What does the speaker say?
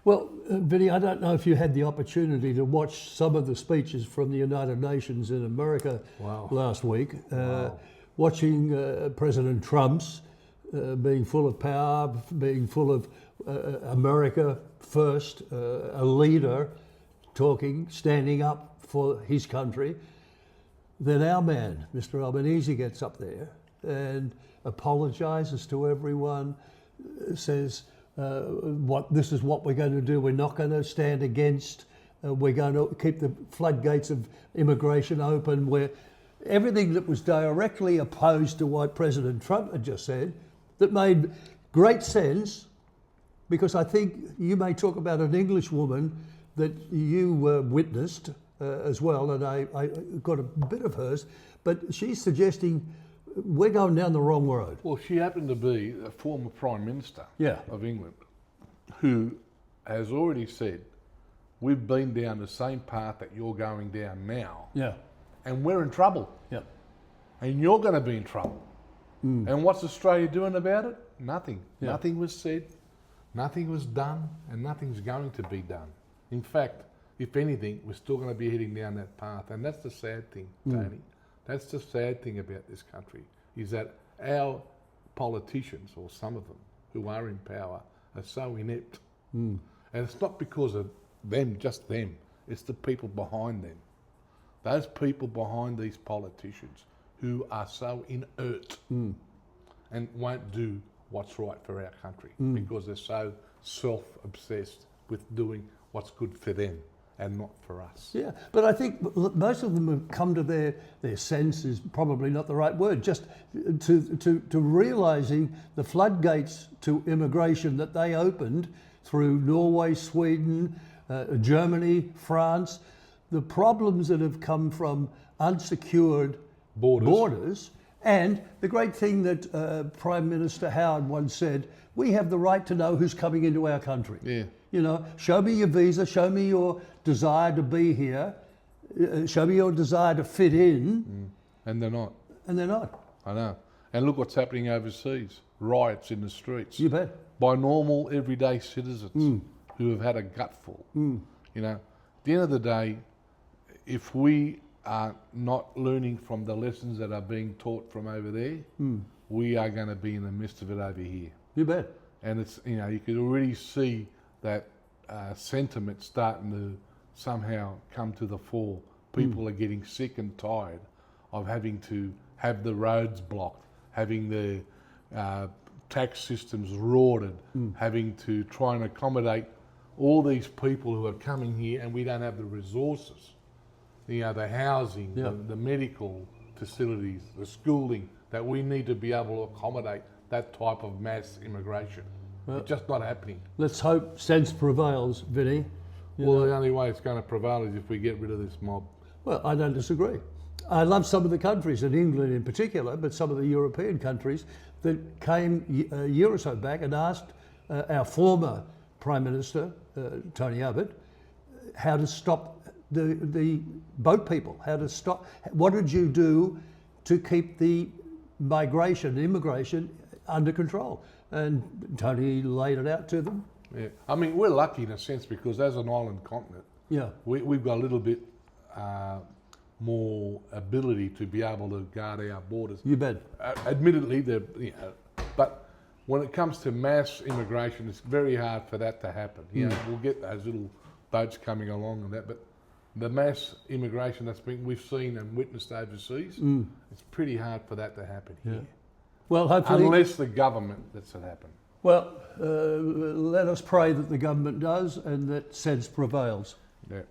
Well, Vinny, I don't know if you had the opportunity to watch some of the speeches from the United Nations in America last week. Watching President Trump's being full of power, being full of America first, a leader talking, standing up for his country. Then our man, Mr. Albanese, gets up there and apologises to everyone, says, this is what we're going to do. We're not going to stand against. We're going to keep the floodgates of immigration open. Where everything that was directly opposed to what President Trump had just said, that made great sense, because I think you may talk about an English woman that you witnessed as well, and I got a bit of hers, but she's suggesting we're going down the wrong road. Well, she happened to be a former Prime Minister of England, who has already said, we've been down the same path that you're going down now, and we're in trouble, and you're going to be in trouble. And what's Australia doing about it? Nothing. Nothing was said, nothing was done, and nothing's going to be done. In fact, if anything, we're still going to be heading down that path, and that's the sad thing, Tony. That's the sad thing about this country, is that our politicians, or some of them who are in power, are so inept. And it's not because of them, just them. It's the people behind them. Those people behind these politicians who are so inert and won't do what's right for our country because they're so self-obsessed with doing what's good for them and not for us. Yeah, but I think most of them have come to their sense, is probably not the right word, just to realising the floodgates to immigration that they opened through Norway, Sweden, Germany, France, the problems that have come from unsecured borders, and the great thing that Prime Minister Howard once said, we have the right to know who's coming into our country. Yeah. You know, show me your visa, show me your desire to be here, show me your desire to fit in. And they're not. And they're not. I know. And look what's happening overseas. Riots in the streets. You bet. By normal, everyday citizens who have had a gutful. You know, at the end of the day, if we are not learning from the lessons that are being taught from over there, we are going to be in the midst of it over here. You bet. And it's, you know, you could already see that sentiment starting to somehow come to the fore. People are getting sick and tired of having to have the roads blocked, having the tax systems rorted, having to try and accommodate all these people who are coming here, and we don't have the resources. You know, the housing, the medical facilities, the schooling, that we need to be able to accommodate that type of mass immigration. Well, it's just not happening. Let's hope sense prevails, Vinny. Well, the only way it's going to prevail is if we get rid of this mob. Well, I don't disagree. I love some of the countries, in England in particular, but some of the European countries that came a year or so back and asked our former Prime Minister, Tony Abbott, how to stop the boat people, how to stop, what did you do to keep the migration, immigration under control? And Tony laid it out to them. Yeah, I mean, we're lucky in a sense because as an island continent, we've got a little bit more ability to be able to guard our borders. You bet. Admittedly, but when it comes to mass immigration, it's very hard for that to happen. You know, we'll get those little boats coming along and that, but the mass immigration we've seen and witnessed overseas, it's pretty hard for that to happen here. Well, hopefully, unless the government lets it happen. Well, let us pray that the government does and that sense prevails. Yeah.